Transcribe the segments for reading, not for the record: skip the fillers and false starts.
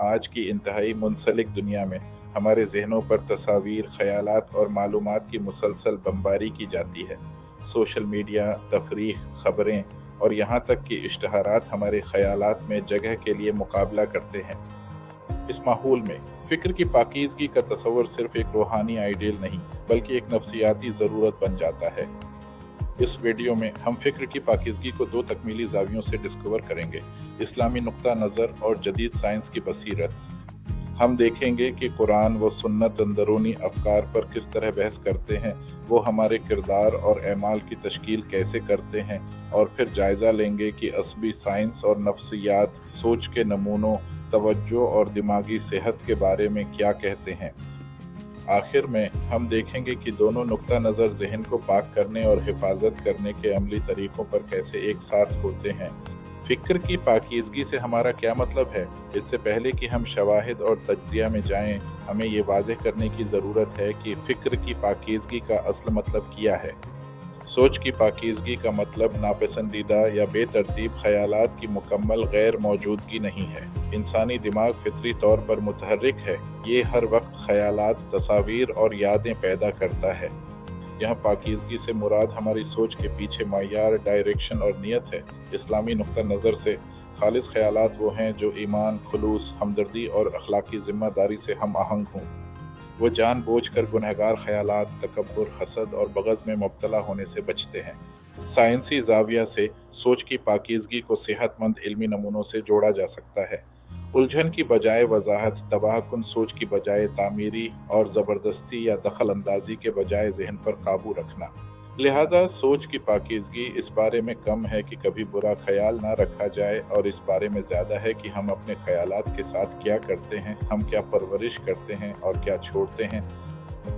آج کی انتہائی منسلک دنیا میں ہمارے ذہنوں پر تصاویر، خیالات اور معلومات کی مسلسل بمباری کی جاتی ہے۔ سوشل میڈیا، تفریح، خبریں اور یہاں تک کہ اشتہارات ہمارے خیالات میں جگہ کے لیے مقابلہ کرتے ہیں۔ اس ماحول میں فکر کی پاکیزگی کا تصور صرف ایک روحانی آئیڈیل نہیں بلکہ ایک نفسیاتی ضرورت بن جاتا ہے۔ اس ویڈیو میں ہم فکر کی پاکیزگی کو دو تکمیلی زاویوں سے ڈسکور کریں گے: اسلامی نقطہ نظر اور جدید سائنس کی بصیرت۔ ہم دیکھیں گے کہ قرآن و سنت اندرونی افکار پر کس طرح بحث کرتے ہیں، وہ ہمارے کردار اور اعمال کی تشکیل کیسے کرتے ہیں، اور پھر جائزہ لیں گے کہ عصبی سائنس اور نفسیات سوچ کے نمونوں، توجہ اور دماغی صحت کے بارے میں کیا کہتے ہیں۔ آخر میں ہم دیکھیں گے کہ دونوں نقطہ نظر ذہن کو پاک کرنے اور حفاظت کرنے کے عملی طریقوں پر کیسے ایک ساتھ ہوتے ہیں۔ فکر کی پاکیزگی سے ہمارا کیا مطلب ہے؟ اس سے پہلے کہ ہم شواہد اور تجزیہ میں جائیں، ہمیں یہ واضح کرنے کی ضرورت ہے کہ فکر کی پاکیزگی کا اصل مطلب کیا ہے۔ سوچ کی پاکیزگی کا مطلب ناپسندیدہ یا بے ترتیب خیالات کی مکمل غیر موجودگی نہیں ہے۔ انسانی دماغ فطری طور پر متحرک ہے، یہ ہر وقت خیالات، تصاویر اور یادیں پیدا کرتا ہے۔ یہاں پاکیزگی سے مراد ہماری سوچ کے پیچھے معیار، ڈائریکشن اور نیت ہے۔ اسلامی نقطہ نظر سے خالص خیالات وہ ہیں جو ایمان، خلوص، ہمدردی اور اخلاقی ذمہ داری سے ہم آہنگ ہوں۔ وہ جان بوجھ کر گنہگار خیالات، تکبر، حسد اور بغض میں مبتلا ہونے سے بچتے ہیں۔ سائنسی زاویہ سے سوچ کی پاکیزگی کو صحت مند علمی نمونوں سے جوڑا جا سکتا ہے۔ الجھن کی بجائے وضاحت، تباہ کن سوچ کی بجائے تعمیری، اور زبردستی یا دخل اندازی کے بجائے ذہن پر قابو رکھنا۔ لہذا سوچ کی پاکیزگی اس بارے میں کم ہے کہ کبھی برا خیال نہ رکھا جائے، اور اس بارے میں زیادہ ہے کہ ہم اپنے خیالات کے ساتھ کیا کرتے ہیں، ہم کیا پرورش کرتے ہیں اور کیا چھوڑتے ہیں۔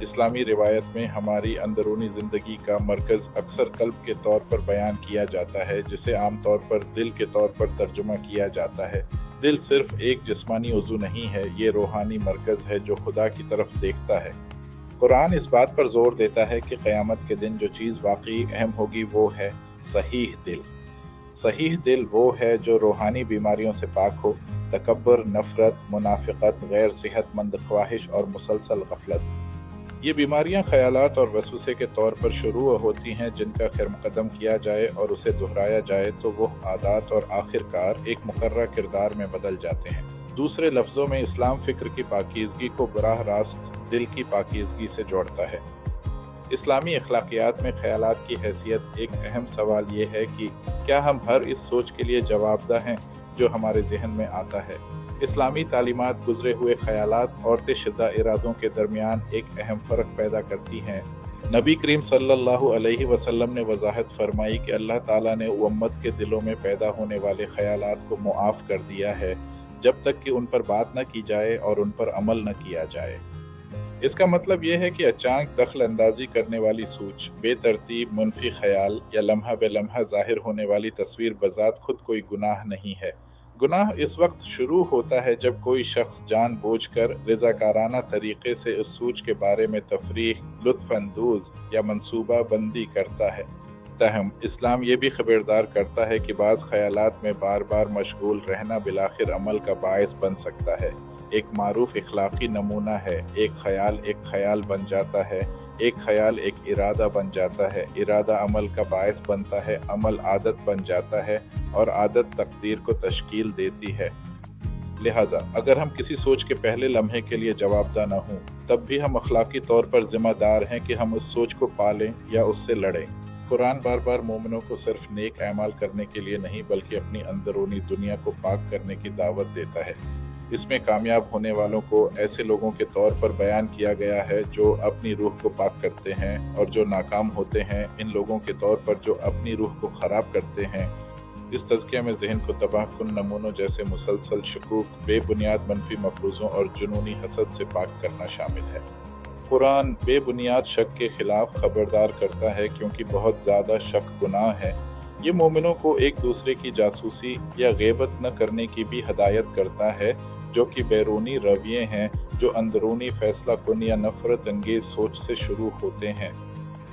اسلامی روایت میں ہماری اندرونی زندگی کا مرکز اکثر قلب کے طور پر بیان کیا جاتا ہے، جسے عام طور پر دل کے طور پر ترجمہ کیا جاتا ہے۔ دل صرف ایک جسمانی عضو نہیں ہے، یہ روحانی مرکز ہے جو خدا کی طرف دیکھتا ہے۔ قرآن اس بات پر زور دیتا ہے کہ قیامت کے دن جو چیز واقعی اہم ہوگی وہ ہے صحیح دل۔ صحیح دل وہ ہے جو روحانی بیماریوں سے پاک ہو: تکبر، نفرت، منافقت، غیر صحت مند خواہش اور مسلسل غفلت۔ یہ بیماریاں خیالات اور وسوسے کے طور پر شروع ہوتی ہیں، جن کا خیر مقدم کیا جائے اور اسے دہرایا جائے تو وہ عادات اور آخر کار ایک مقررہ کردار میں بدل جاتے ہیں۔ دوسرے لفظوں میں اسلام فکر کی پاکیزگی کو براہ راست دل کی پاکیزگی سے جوڑتا ہے۔ اسلامی اخلاقیات میں خیالات کی حیثیت ایک اہم سوال یہ ہے کہ کیا ہم ہر اس سوچ کے لیے جواب دہ ہیں جو ہمارے ذہن میں آتا ہے؟ اسلامی تعلیمات گزرے ہوئے خیالات اور طے شدہ ارادوں کے درمیان ایک اہم فرق پیدا کرتی ہیں۔ نبی کریم صلی اللہ علیہ وسلم نے وضاحت فرمائی کہ اللہ تعالیٰ نے امت کے دلوں میں پیدا ہونے والے خیالات کو معاف کر دیا ہے جب تک کہ ان پر بات نہ کی جائے اور ان پر عمل نہ کیا جائے۔ اس کا مطلب یہ ہے کہ اچانک دخل اندازی کرنے والی سوچ، بے ترتیب منفی خیال یا لمحہ بے لمحہ ظاہر ہونے والی تصویر بذات خود کوئی گناہ نہیں ہے۔ گناہ اس وقت شروع ہوتا ہے جب کوئی شخص جان بوجھ کر رضاکارانہ طریقے سے اس سوچ کے بارے میں تفریح، لطف اندوز یا منصوبہ بندی کرتا ہے۔ تاہم اسلام یہ بھی خبردار کرتا ہے کہ بعض خیالات میں بار بار مشغول رہنا بالآخر عمل کا باعث بن سکتا ہے۔ ایک معروف اخلاقی نمونہ ہے: ایک خیال بن جاتا ہے، ایک خیال ایک ارادہ بن جاتا ہے، ارادہ عمل کا باعث بنتا ہے، عمل عادت بن جاتا ہے، اور عادت تقدیر کو تشکیل دیتی ہے۔ لہٰذا اگر ہم کسی سوچ کے پہلے لمحے کے لیے جوابدہ نہ ہوں، تب بھی ہم اخلاقی طور پر ذمہ دار ہیں کہ ہم اس سوچ کو پالیں یا اس سے لڑیں۔ قرآن بار بار مومنوں کو صرف نیک اعمال کرنے کے لیے نہیں بلکہ اپنی اندرونی دنیا کو پاک کرنے کی دعوت دیتا ہے۔ اس میں کامیاب ہونے والوں کو ایسے لوگوں کے طور پر بیان کیا گیا ہے جو اپنی روح کو پاک کرتے ہیں، اور جو ناکام ہوتے ہیں ان لوگوں کے طور پر جو اپنی روح کو خراب کرتے ہیں۔ اس تزکیہ میں ذہن کو تباہ کن نمونوں جیسے مسلسل شکوک، بے بنیاد منفی مفروضوں اور جنونی حسد سے پاک کرنا شامل ہے۔ قرآن بے بنیاد شک کے خلاف خبردار کرتا ہے کیونکہ بہت زیادہ شک گناہ ہے۔ یہ مومنوں کو ایک دوسرے کی جاسوسی یا غیبت نہ کرنے کی بھی ہدایت کرتا ہے، جو کہ بیرونی رویے ہیں جو اندرونی فیصلہ کن یا نفرت انگیز سوچ سے شروع ہوتے ہیں۔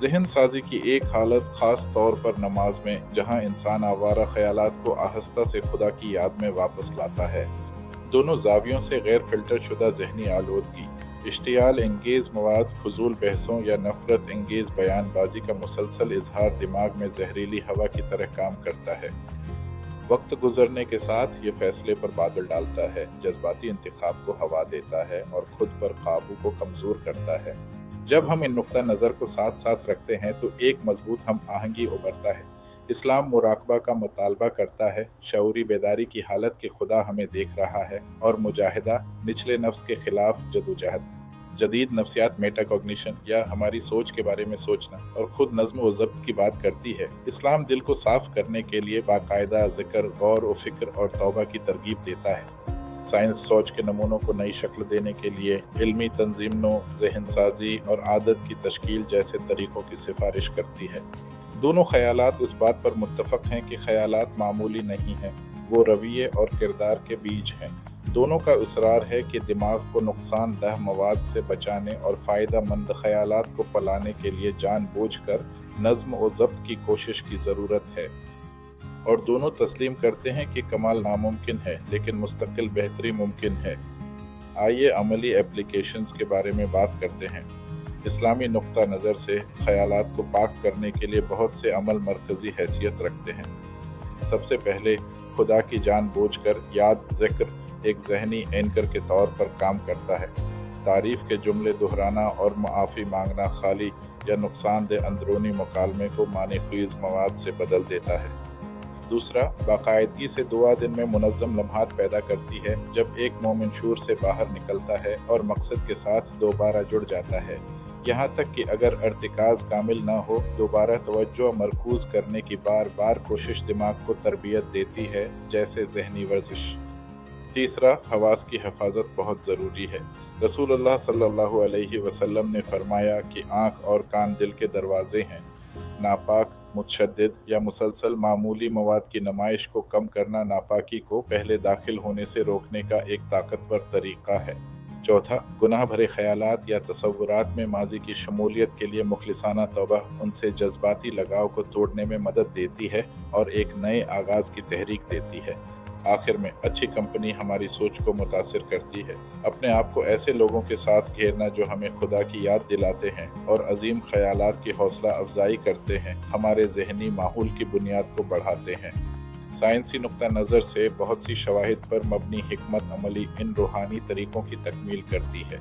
ذہن سازی کی ایک حالت خاص طور پر نماز میں، جہاں انسان آوارہ خیالات کو آہستہ سے خدا کی یاد میں واپس لاتا ہے۔ دونوں زاویوں سے غیر فلٹر شدہ ذہنی آلودگی، اشتعال انگیز مواد، فضول بحثوں یا نفرت انگیز بیان بازی کا مسلسل اظہار دماغ میں زہریلی ہوا کی طرح کام کرتا ہے۔ وقت گزرنے کے ساتھ یہ فیصلے پر بادل ڈالتا ہے، جذباتی انتخاب کو ہوا دیتا ہے اور خود پر قابو کو کمزور کرتا ہے۔ جب ہم ان نقطہ نظر کو ساتھ ساتھ رکھتے ہیں تو ایک مضبوط ہم آہنگی ابھرتا ہے۔ اسلام مراقبہ کا مطالبہ کرتا ہے، شعوری بیداری کی حالت کہ خدا ہمیں دیکھ رہا ہے، اور مجاہدہ، نچلے نفس کے خلاف جدوجہد۔ جدید نفسیات میٹا کوگنیشن یا ہماری سوچ کے بارے میں سوچنا اور خود نظم و ضبط کی بات کرتی ہے۔ اسلام دل کو صاف کرنے کے لیے باقاعدہ ذکر، غور و فکر اور توبہ کی ترغیب دیتا ہے۔ سائنس سوچ کے نمونوں کو نئی شکل دینے کے لیے علمی تنظیموں، ذہن سازی اور عادت کی تشکیل جیسے طریقوں کی سفارش کرتی ہے۔ دونوں خیالات اس بات پر متفق ہیں کہ خیالات معمولی نہیں ہیں، وہ رویے اور کردار کے بیج ہیں۔ دونوں کا اصرار ہے کہ دماغ کو نقصان دہ مواد سے بچانے اور فائدہ مند خیالات کو پلانے کے لیے جان بوجھ کر نظم و ضبط کی کوشش کی ضرورت ہے، اور دونوں تسلیم کرتے ہیں کہ کمال ناممکن ہے لیکن مستقل بہتری ممکن ہے۔ آئیے عملی ایپلیکیشنز کے بارے میں بات کرتے ہیں۔ اسلامی نقطہ نظر سے خیالات کو پاک کرنے کے لیے بہت سے عمل مرکزی حیثیت رکھتے ہیں۔ سب سے پہلے خدا کی جان بوجھ کر یاد ذکر ایک ذہنی اینکر کے طور پر کام کرتا ہے۔ تعریف کے جملے دہرانا اور معافی مانگنا خالی یا نقصان دہ اندرونی مکالمے کو معنی خیز مواد سے بدل دیتا ہے۔ دوسرا، باقاعدگی سے دعا دن میں منظم لمحات پیدا کرتی ہے جب ایک مومن شور سے باہر نکلتا ہے اور مقصد کے ساتھ دوبارہ جڑ جاتا ہے، یہاں تک کہ اگر ارتکاز کامل نہ ہو، دوبارہ توجہ مرکوز کرنے کی بار بار کوشش دماغ کو تربیت دیتی ہے، جیسے ذہنی ورزش۔ تیسرا، حواس کی حفاظت بہت ضروری ہے۔ رسول اللہ صلی اللہ علیہ وسلم نے فرمایا کہ آنکھ اور کان دل کے دروازے ہیں۔ ناپاک، متشدد یا مسلسل معمولی مواد کی نمائش کو کم کرنا ناپاکی کو پہلے داخل ہونے سے روکنے کا ایک طاقتور طریقہ ہے۔ چوتھا، گناہ بھرے خیالات یا تصورات میں ماضی کی شمولیت کے لیے مخلصانہ توبہ ان سے جذباتی لگاؤ کو توڑنے میں مدد دیتی ہے اور ایک نئے آغاز کی تحریک دیتی ہے۔ آخر میں، اچھی کمپنی ہماری سوچ کو متاثر کرتی ہے۔ اپنے آپ کو ایسے لوگوں کے ساتھ گھیرنا جو ہمیں خدا کی یاد دلاتے ہیں اور عظیم خیالات کی حوصلہ افزائی کرتے ہیں، ہمارے ذہنی ماحول کی بنیاد کو بڑھاتے ہیں۔ سائنسی نقطہ نظر سے بہت سی شواہد پر مبنی حکمت عملی ان روحانی طریقوں کی تکمیل کرتی ہے۔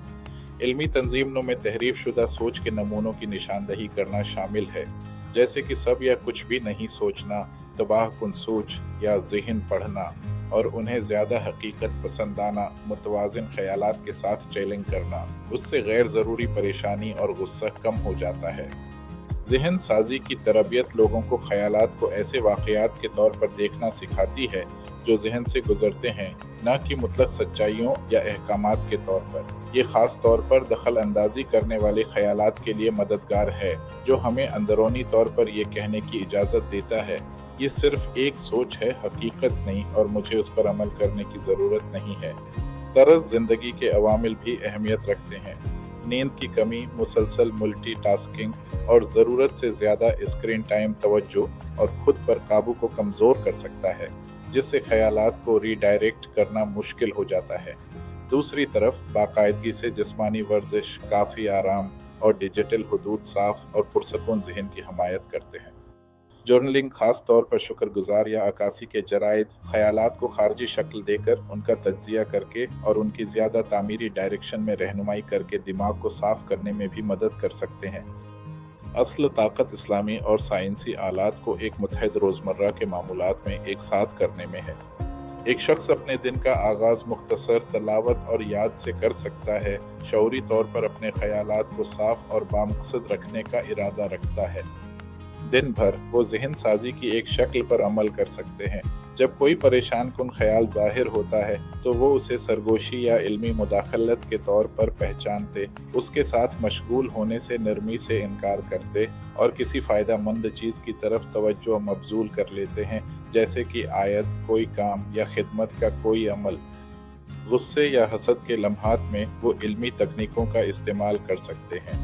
علمی تنظیموں میں تحریف شدہ سوچ کے نمونوں کی نشاندہی کرنا شامل ہے، جیسے کہ سب یا کچھ بھی نہیں سوچنا، تباہ کن سوچ یا ذہن پڑھنا، اور انہیں زیادہ حقیقت پسندانہ متوازن خیالات کے ساتھ چیلنج کرنا۔ اس سے غیر ضروری پریشانی اور غصہ کم ہو جاتا ہے۔ ذہن سازی کی تربیت لوگوں کو خیالات کو ایسے واقعات کے طور پر دیکھنا سکھاتی ہے جو ذہن سے گزرتے ہیں، نہ کہ مطلق سچائیوں یا احکامات کے طور پر۔ یہ خاص طور پر دخل اندازی کرنے والے خیالات کے لیے مددگار ہے، جو ہمیں اندرونی طور پر یہ کہنے کی اجازت دیتا ہے، یہ صرف ایک سوچ ہے، حقیقت نہیں، اور مجھے اس پر عمل کرنے کی ضرورت نہیں ہے۔ طرز زندگی کے عوامل بھی اہمیت رکھتے ہیں۔ نیند کی کمی، مسلسل ملٹی ٹاسکنگ اور ضرورت سے زیادہ اسکرین ٹائم توجہ اور خود پر قابو کو کمزور کر سکتا ہے، جس سے خیالات کو ری ڈائریکٹ کرنا مشکل ہو جاتا ہے۔ دوسری طرف، باقاعدگی سے جسمانی ورزش، کافی آرام اور ڈیجیٹل حدود صاف اور پرسکون ذہن کی حمایت کرتے ہیں۔ جرنلنگ، خاص طور پر شکر گزار یا عکاسی کے جرائد، خیالات کو خارجی شکل دے کر ان کا تجزیہ کر کے اور ان کی زیادہ تعمیری ڈائریکشن میں رہنمائی کر کے دماغ کو صاف کرنے میں بھی مدد کر سکتے ہیں۔ اصل طاقت اسلامی اور سائنسی آلات کو ایک متحد روزمرہ کے معمولات میں ایک ساتھ کرنے میں ہے۔ ایک شخص اپنے دن کا آغاز مختصر تلاوت اور یاد سے کر سکتا ہے، شعوری طور پر اپنے خیالات کو صاف اور بامقصد رکھنے کا ارادہ رکھتا ہے۔ دن بھر وہ ذہن سازی کی ایک شکل پر عمل کر سکتے ہیں۔ جب کوئی پریشان کن خیال ظاہر ہوتا ہے تو وہ اسے سرگوشی یا علمی مداخلت کے طور پر پہچانتے، اس کے ساتھ مشغول ہونے سے نرمی سے انکار کرتے اور کسی فائدہ مند چیز کی طرف توجہ مبذول کر لیتے ہیں، جیسے کہ آیت، کوئی کام یا خدمت کا کوئی عمل۔ غصے یا حسد کے لمحات میں وہ علمی تکنیکوں کا استعمال کر سکتے ہیں۔